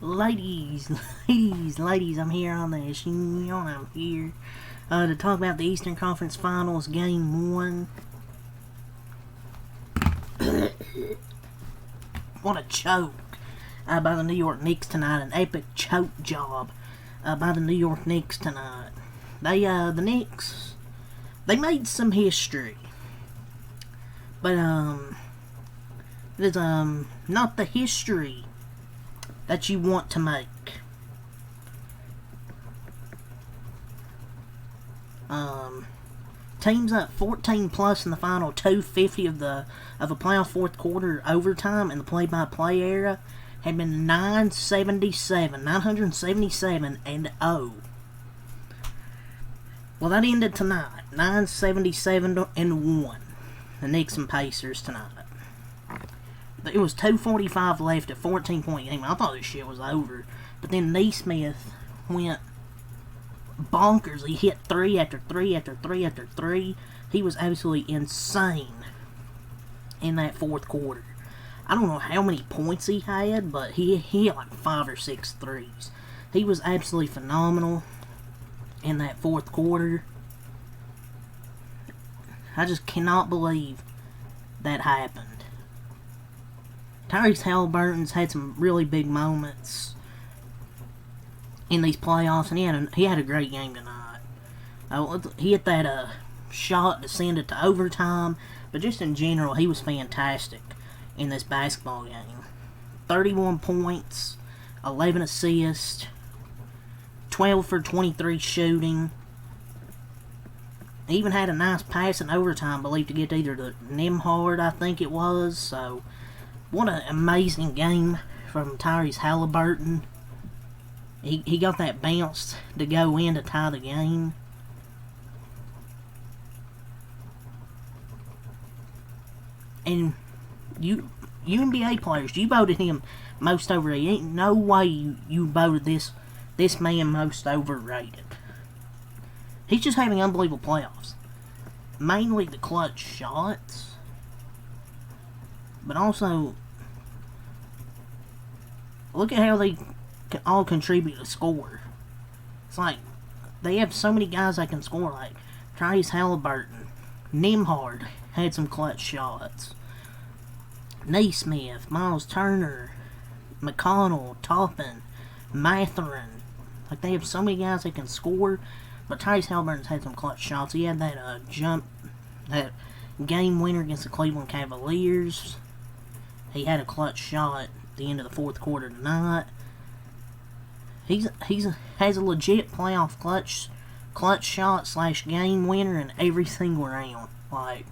Ladies, I'm here on this. I'm here to talk about the Eastern Conference Finals Game 1. What a choke by the New York Knicks tonight. An epic choke job by the New York Knicks tonight. The Knicks, they made some history. But, it is, not the history that you want to make. Teams up 14 plus in the final 250 of a playoff fourth quarter overtime in the play-by-play era had been 977 and 0. Well, that ended tonight, 977 and 1. The Knicks and Pacers tonight. It was 2:45 left, a 14-point game. I thought this shit was over. But then Naismith went bonkers. He hit 3 after 3 after 3 after 3. He was absolutely insane in that fourth quarter. I don't know how many points he had, but he hit like 5 or 6 threes. He was absolutely phenomenal in that fourth quarter. I just cannot believe that happened. Tyrese Halliburton's had some really big moments in these playoffs, and he had a great game tonight. He hit that shot to send it to overtime, but just in general, he was fantastic in this basketball game. 31 points, 11 assists, 12 for 23 shooting. He even had a nice pass in overtime, I believe, to get either to Nembhard, I think it was. So, what an amazing game from Tyrese Halliburton. He got that bounce to go in to tie the game. And you NBA players, you voted him most overrated. Ain't no way you voted this man most overrated. He's just having unbelievable playoffs. Mainly the clutch shots. But also, look at how they all contribute to score. It's like, they have so many guys that can score, like Tyrese Halliburton. Nembhard had some clutch shots. Naismith, Miles Turner, McConnell, Toppin, Mathurin. Like, they have so many guys that can score. But Tyrese Halliburton's had some clutch shots. He had that that game winner against the Cleveland Cavaliers. He had a clutch shot at the end of the fourth quarter tonight. He has a legit playoff clutch shot / game winner in every single round. Like,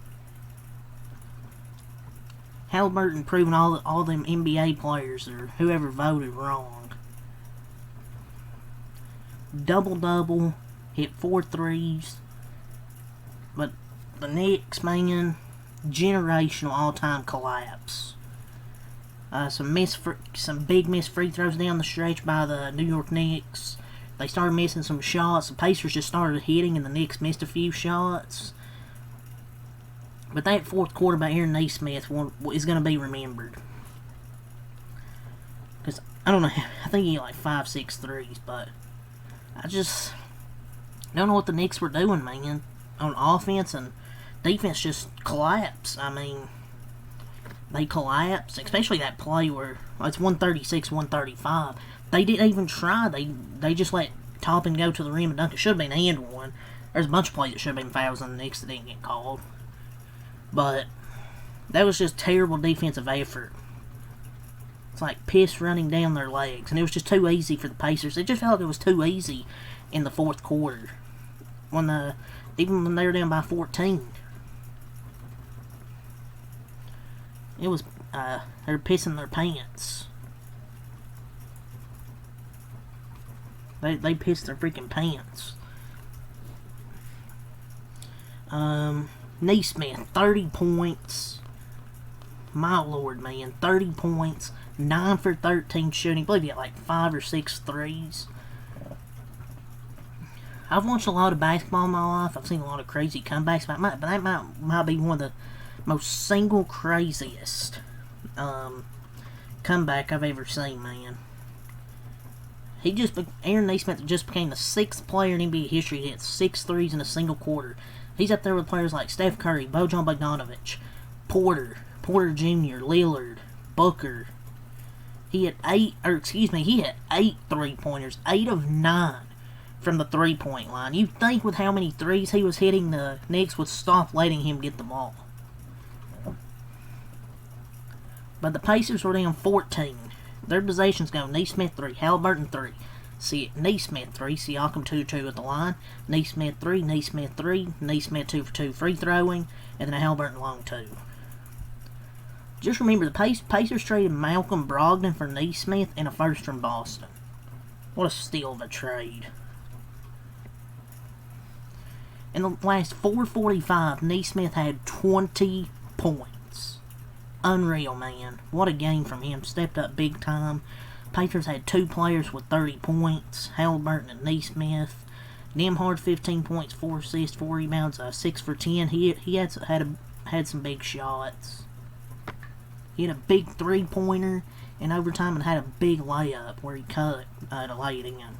Halliburton proving all them NBA players or whoever voted wrong. Double-double. Hit 4 threes. But the Knicks, man, generational all-time collapse. Some big missed free throws down the stretch by the New York Knicks. They started missing some shots. The Pacers just started hitting, and the Knicks missed a few shots. But that fourth quarter by Aaron Naismith is going to be remembered. Because, I don't know, I think he hit like 5-6 threes, but I just don't know what the Knicks were doing, man. On offense and defense just collapsed. I mean, they collapsed, especially that play where it's 136-135. They didn't even try. They just let Toppin go to the rim and dunk. It should have been and one. There's a bunch of plays that should have been fouls on the Knicks that didn't get called. But that was just terrible defensive effort. It's like piss running down their legs. And it was just too easy for the Pacers. It just felt like it was too easy in the fourth quarter. Even when they were down by 14. It was, they're pissing their pants. They pissed their freaking pants. Naismith, 30 points. My lord, man. 30 points. 9 for 13 shooting. I believe he had like 5 or 6 threes. I've watched a lot of basketball in my life. I've seen a lot of crazy comebacks. But that might be one of the most single craziest comeback I've ever seen, man. Aaron Nesmith just became the 6th player in NBA history to hit 6 threes in a single quarter. He's up there with players like Steph Curry, Bojan Bogdanovic, Porter Jr., Lillard, Booker. He hit 8 3-pointers, 8 of 9 from the 3-point line. You'd think with how many threes he was hitting, the Knicks would stop letting him get the ball. But the Pacers were down 14. Their possessions go Nesmith 3, Halliburton 3. Nesmith 3, Siakam 2-2 at the line. Nesmith 3, Nesmith 3, Nesmith 2 for 2 free throwing, and then a Halliburton long 2. Just remember, the Pacers traded Malcolm Brogdon for Nesmith and a first from Boston. What a steal of a trade. In the last 4:45, Nesmith had 20 points. Unreal, man. What a game from him. Stepped up big time. Pacers had 2 players with 30 points. Halliburton and Nesmith. Nembhard 15 points, 4 assists, 4 rebounds, 6 for 10. He had some big shots. He had a big 3-pointer in overtime and had a big layup where he cut to lay it in.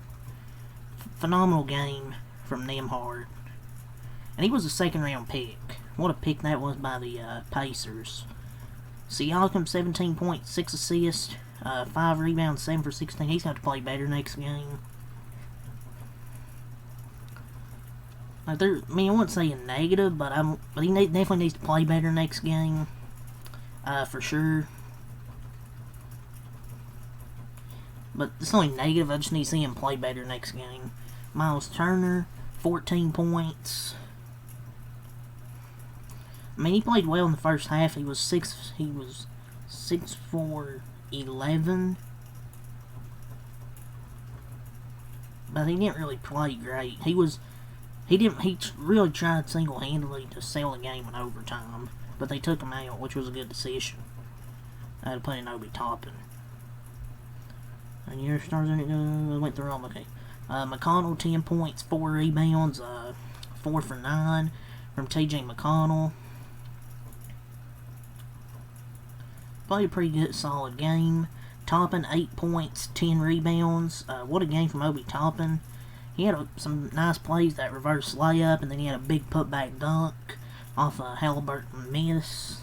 Phenomenal game from Nembhard. And he was a 2nd-round pick. What a pick that was by the Pacers. Siakam, 17 points, 6 assists, 5 rebounds, 7 for 16. He's got to play better next game. I wouldn't say a negative, but he definitely needs to play better next game. For sure. But it's only negative. I just need to see him play better next game. Miles Turner, 14 points. He played well in the first half. He was 6 for 11. But he didn't really play great. He really tried single-handedly to sell the game in overtime. But they took him out, which was a good decision. I had to put in Obi Toppin. And your stars in it went through all. Okay. McConnell, 10 points, 4 rebounds, 4 for 9 from TJ McConnell. Played a pretty good, solid game. Toppin, 8 points, 10 rebounds. What a game from Obi Toppin. He had some nice plays, that reverse layup, and then he had a big putback dunk off a Halliburton miss.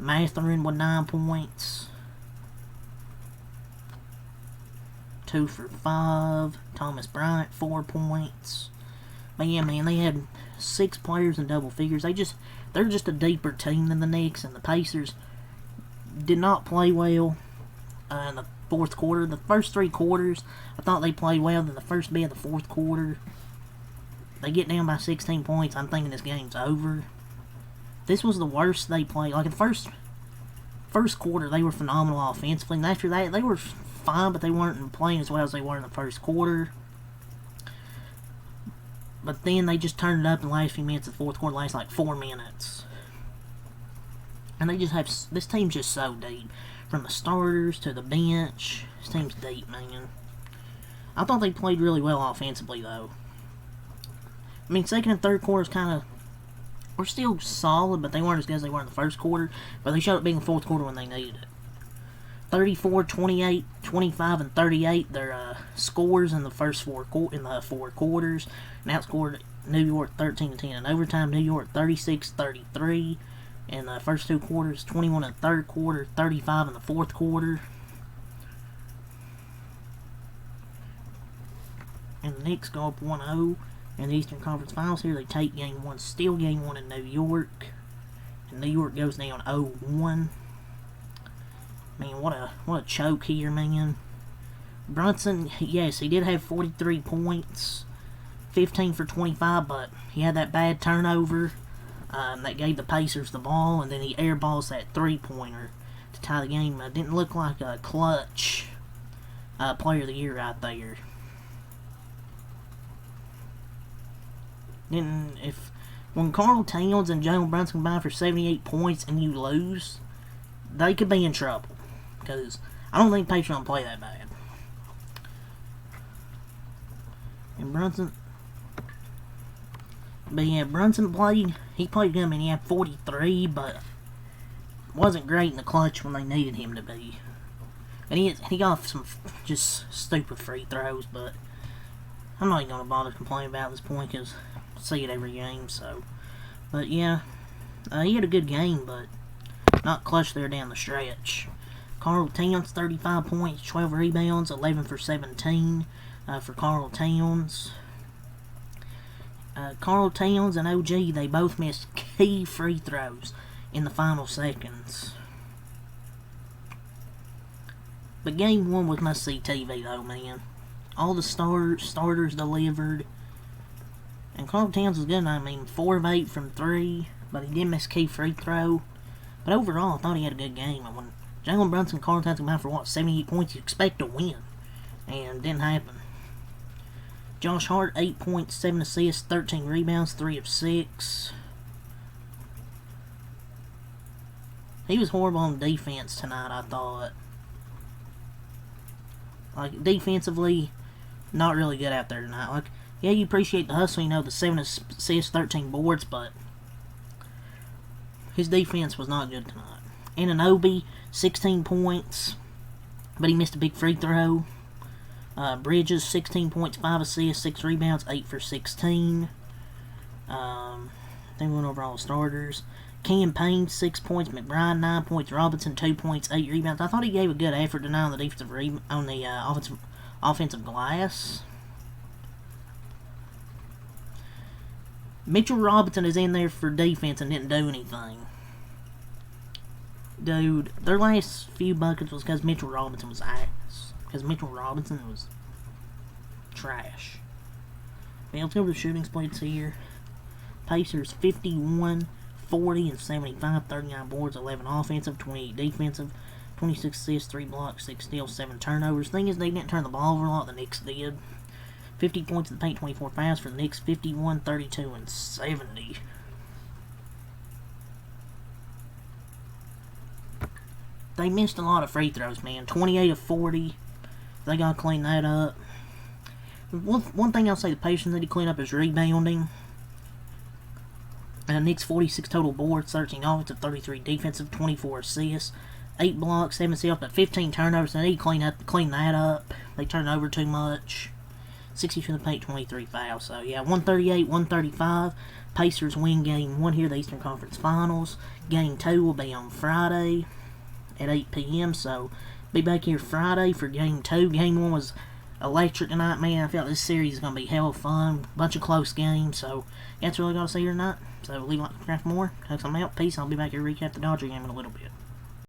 Matherin with 9 points. 2 for 5. Thomas Bryant, 4 points. But yeah, man, they had 6 players in double figures. They're just a deeper team than the Knicks, and the Pacers did not play well in the 4th quarter. The first 3 quarters, I thought they played well. Then the first bit of the 4th quarter, they get down by 16 points. I'm thinking this game's over. This was the worst they played. Like in the first quarter, they were phenomenal offensively, and after that, they were fine, but they weren't playing as well as they were in the first quarter. But then they just turned it up in the last few minutes of the 4th quarter, last like 4 minutes. And they just have, this team's just so deep. From the starters to the bench, this team's deep, man. I thought they played really well offensively, though. 2nd and 3rd quarters kind of were still solid, but they weren't as good as they were in the 1st quarter. But they showed up big in the 4th quarter when they needed it. 34, 28, 25, and 38, their scores in the first 4 quarters. And outscored New York 13-10 in overtime. New York 36-33 in the first 2 quarters. 21 in the 3rd quarter. 35 in the 4th quarter. And the Knicks go up 1-0 in the Eastern Conference Finals. Here they take Game 1, steal Game 1 in New York. And New York goes down 0-1. Man, what a choke here, man. Brunson, yes, he did have 43 points, 15 for 25, but he had that bad turnover that gave the Pacers the ball, and then he airballs that 3-pointer to tie the game. Didn't look like a clutch player of the year right there. When Karl Towns and Jalen Brunson combine for 78 points and you lose, they could be in trouble. Because I don't think Pacers don't play that bad. And Brunson, but yeah, Brunson played good. He had 43, but wasn't great in the clutch when they needed him to be. And he got some just stupid free throws, but I'm not even going to bother complaining about this point because I see it every game, so. But yeah, he had a good game, but not clutch there down the stretch. Karl Towns, 35 points, 12 rebounds, 11 for 17 for Karl Towns. Karl Towns and OG, they both missed key free throws in the final seconds. But game 1 was must-see TV, though, man. All the starters delivered. And Karl Towns was good. I mean, 4 of 8 from 3, but he did miss key free throw. But overall, I thought he had a good game. And when Jalen Brunson and Karl Towns come out for, 78 points, you expect to win. And it didn't happen. Josh Hart, 8 points, 7 assists, 13 rebounds, 3 of 6. He was horrible on defense tonight, I thought. Like, defensively, not really good out there tonight. Like, yeah, you appreciate the hustle, the 7 assists, 13 boards, but his defense was not good tonight. Anunoby, 16 points, but he missed a big free throw. Bridges, 16 points, 5 assists, 6 rebounds, 8 for 16. I think we went over all the starters. Cam Payne, 6 points. McBride, 9 points. Robinson, 2 points, 8 rebounds. I thought he gave a good effort tonight on the offensive glass. Mitchell Robinson is in there for defense and didn't do anything. Dude, their last few buckets was because Mitchell Robinson was ass. Because Mitchell Robinson was trash. Okay, let's go over the shooting splits here. Pacers 51, 40, and 75. 39 boards, 11 offensive, 28 defensive, 26 assists, 3 blocks, 6 steals, 7 turnovers. Thing is, they didn't turn the ball over a lot. The Knicks did. 50 points in the paint, 24 fouls for the Knicks. 51, 32, and 70. They missed a lot of free throws, man. 28 of 40. They got to clean that up. One thing I'll say the Pacers need to clean up is rebounding. And the Knicks 46 total boards, 13 offensive, 33 defensive, 24 assists, 8 blocks, 7 steals, but 15 turnovers. They need to clean that up. They turn over too much. 60 in the paint, 23 fouls. So yeah, 138, 135. Pacers win game 1 here, the Eastern Conference Finals. Game 2 will be on Friday at 8 p.m. So be back here Friday for game 2. Game 1 was electric tonight, man. I felt this series is going to be hell fun. Bunch of close games. So that's really got to see here tonight. So leave a like, subscribe for more. Thanks, I'm out. Peace. I'll be back here to recap the Dodger game in a little bit.